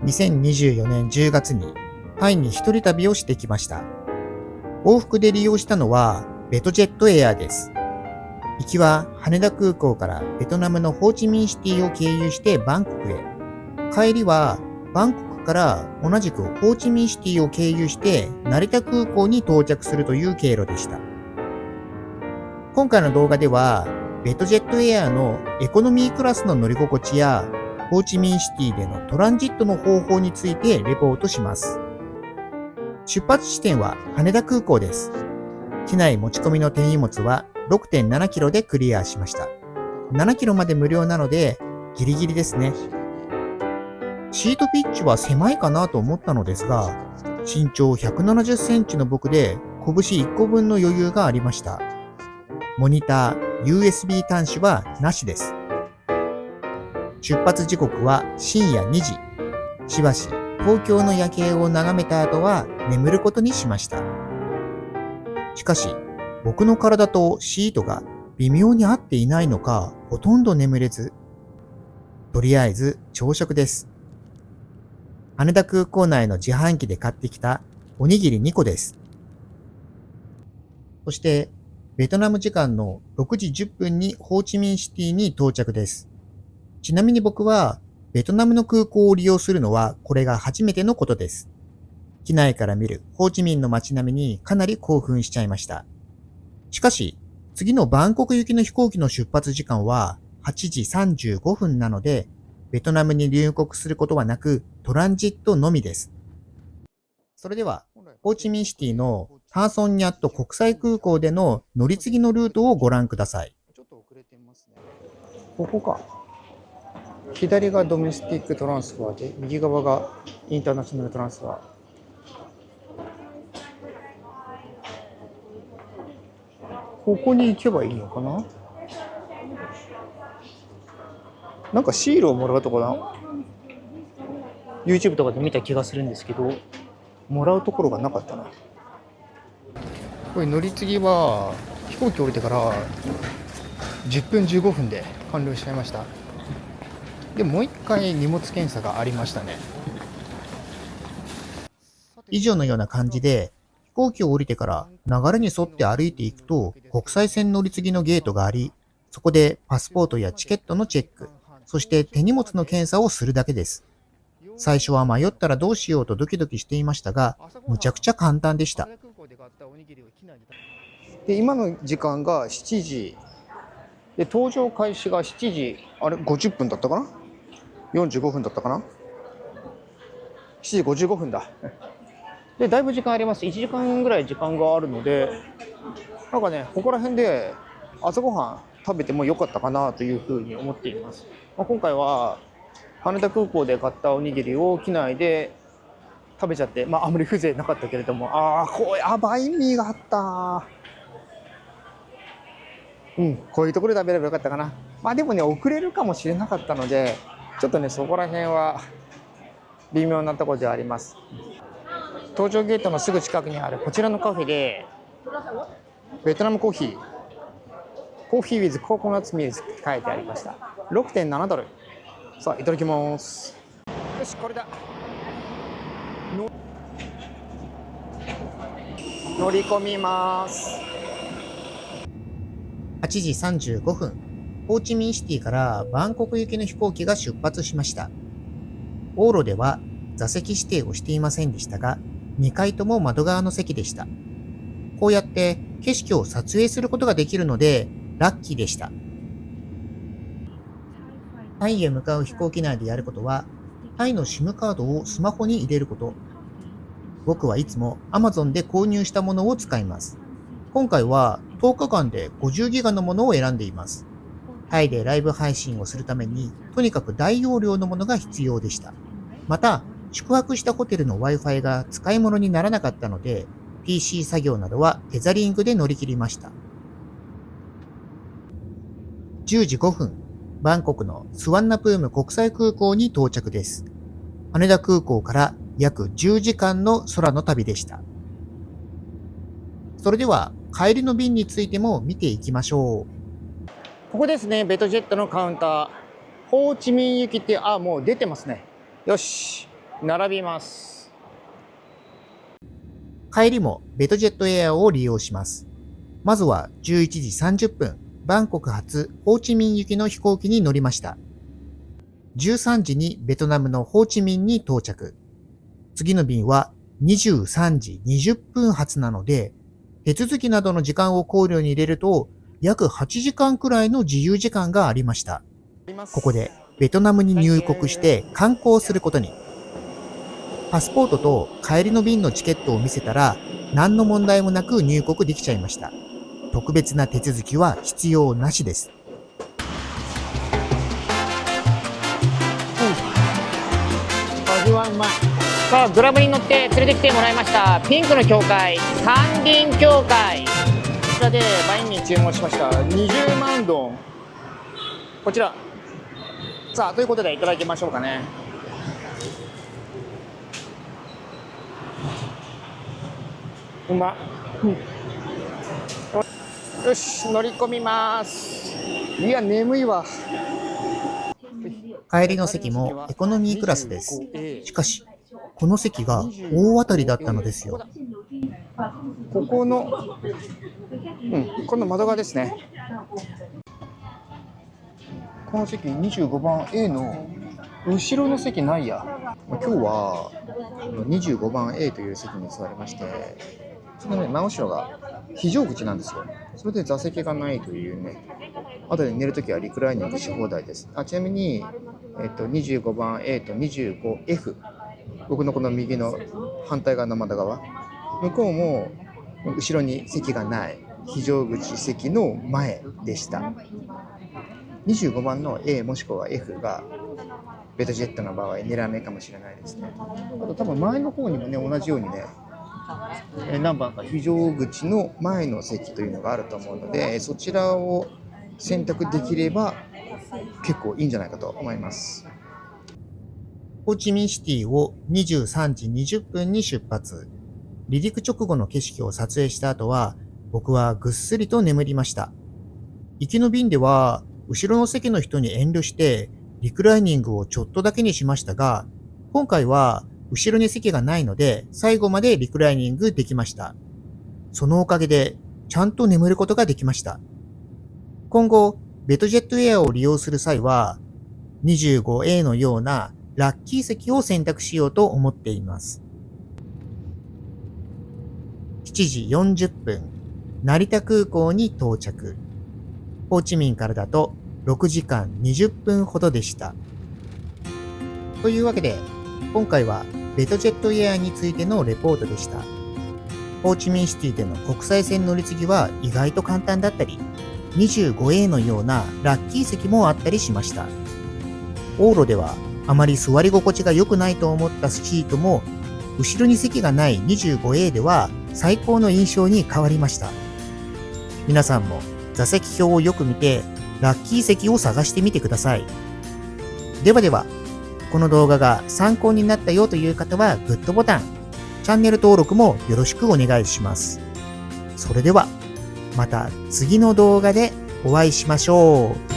2024年10月にタイに一人旅をしてきました。往復で利用したのはベトジェットエアです。行きは羽田空港からベトナムのホーチミンシティを経由してバンコクへ。帰りはバンコクから同じくホーチミンシティを経由して成田空港に到着するという経路でした。今回の動画ではベトジェットエアのエコノミークラスの乗り心地やホーチミンシティでのトランジットの方法についてレポートします。出発地点は羽田空港です。機内持ち込みの手荷物は 6.7 キロでクリアしました。7キロまで無料なのでギリギリですね。シートピッチは狭いかなと思ったのですが、身長170センチの僕で拳1個分の余裕がありました。モニター、USB 端子はなしです。出発時刻は深夜2時。しばし東京の夜景を眺めた後は眠ることにしました。しかし、僕の体とシートが微妙に合っていないのか、ほとんど眠れず。とりあえず朝食です。羽田空港内の自販機で買ってきたおにぎり2個です。そして、ベトナム時間の6時10分にホーチミンシティに到着です。ちなみに僕はベトナムの空港を利用するのはこれが初めてのことです。機内から見るホーチミンの街並みにかなり興奮しちゃいました。しかし、次のバンコク行きの飛行機の出発時間は8時35分なので、ベトナムに入国することはなくトランジットのみです。それでは、ホーチミンシティのターソンニャット国際空港での乗り継ぎのルートをご覧ください。ここか。左がドメスティックトランスファーで、右側がインターナショナルトランスファー。ここに行けばいいのかな？なんかシールをもらうとこな。YouTube とかで見た気がするんですけど、もらうところがなかったな。これ乗り継ぎは飛行機降りてから10分15分で完了しちゃいました。でもう一回荷物検査がありましたね。以上のような感じで飛行機を降りてから流れに沿って歩いていくと国際線乗り継ぎのゲートがあり、そこでパスポートやチケットのチェック、そして手荷物の検査をするだけです。最初は迷ったらどうしようとドキドキしていましたが、むちゃくちゃ簡単でした。で、今の時間が7時。で、搭乗開始が7時、50分だったかな ?45 分だったかな ?7 時55分だ。で、だいぶ時間あります。1時間ぐらい時間があるので、なんかね、ここら辺で朝ごはん食べてもよかったかなというふうに思っています。今回は羽田空港で買ったおにぎりを機内で食べちゃって、あまり風情なかったけれども、バインミーがあった。こういうところで食べればよかったかな。でもね、遅れるかもしれなかったので、ちょっとね、そこら辺は微妙なところではあります。搭乗ゲートのすぐ近くにあるこちらのカフェで、ベトナムコーヒー、コーヒー with ココナッツミルクって書いてありました。6.7 ドル。さあ、いただきます。よし、これだ。乗り込みます。8時35分、ホーチミンシティからバンコク行きの飛行機が出発しました。往路では座席指定をしていませんでしたが、2階とも窓側の席でした。こうやって景色を撮影することができるので、ラッキーでした。タイへ向かう飛行機内でやることは、タイの SIM カードをスマホに入れること。僕はいつも Amazon で購入したものを使います。今回は10日間で50ギガのものを選んでいます。タイでライブ配信をするために、とにかく大容量のものが必要でした。また、宿泊したホテルの Wi-Fi が使い物にならなかったので、PC 作業などはテザリングで乗り切りました。10時5分、バンコクのスワンナプーム国際空港に到着です。羽田空港から約10時間の空の旅でした。それでは帰りの便についても見ていきましょう。ここですね、ベトジェットのカウンター。ホーチミン行きって、もう出てますね。よし。並びます。帰りもベトジェットエアを利用します。まずは11時30分、バンコク発ホーチミン行きの飛行機に乗りました。13時にベトナムのホーチミンに到着。次の便は23時20分発なので、手続きなどの時間を考慮に入れると、約8時間くらいの自由時間がありました。ここでベトナムに入国して観光することに。パスポートと帰りの便のチケットを見せたら、何の問題もなく入国できちゃいました。特別な手続きは必要なしです。味はうまい。さあ、グラブに乗って連れてきてもらいました。ピンクの教会、三輪教会。こちらでワインに注文しました。20万ドン。こちら。さあ、ということでいただきましょうかね。うまっ。よし、乗り込みます。いや、眠いわ。帰りの席もエコノミークラスです。しかし、この席が大当たりだったのですよ。ここの、この窓側ですね。この席25番 A の後ろの席ないや。今日は25番 A という席に座りまして、そのね、真後ろが非常口なんですよ。それで座席がないというね。後で寝るときはリクライニングし放題です。ちなみに、25番 A と 25F、僕のこの右の反対側の窓側、向こうも後ろに席がない非常口席の前でした。25番の A もしくは F がベトジェットの場合狙い目かもしれないですね。あと多分前の方にもね、同じようにね、何番か非常口の前の席というのがあると思うので、そちらを選択できれば結構いいんじゃないかと思います。ホーチミンシティを23時20分に出発。離陸直後の景色を撮影した後は、僕はぐっすりと眠りました。行きの便では、後ろの席の人に遠慮して、リクライニングをちょっとだけにしましたが、今回は後ろに席がないので、最後までリクライニングできました。そのおかげで、ちゃんと眠ることができました。今後、ベトジェットエアを利用する際は、25A のようなラッキー席を選択しようと思っています。7時40分、成田空港に到着。ホーチミンからだと6時間20分ほどでした。というわけで、今回はベトジェットエアについてのレポートでした。ホーチミンシティでの国際線乗り継ぎは意外と簡単だったり、25A のようなラッキー席もあったりしました。往路ではあまり座り心地が良くないと思ったシートも、後ろに席がない 25A では最高の印象に変わりました。皆さんも座席表をよく見て、ラッキー席を探してみてください。ではでは、この動画が参考になったよという方はグッドボタン、チャンネル登録もよろしくお願いします。それでは、また次の動画でお会いしましょう。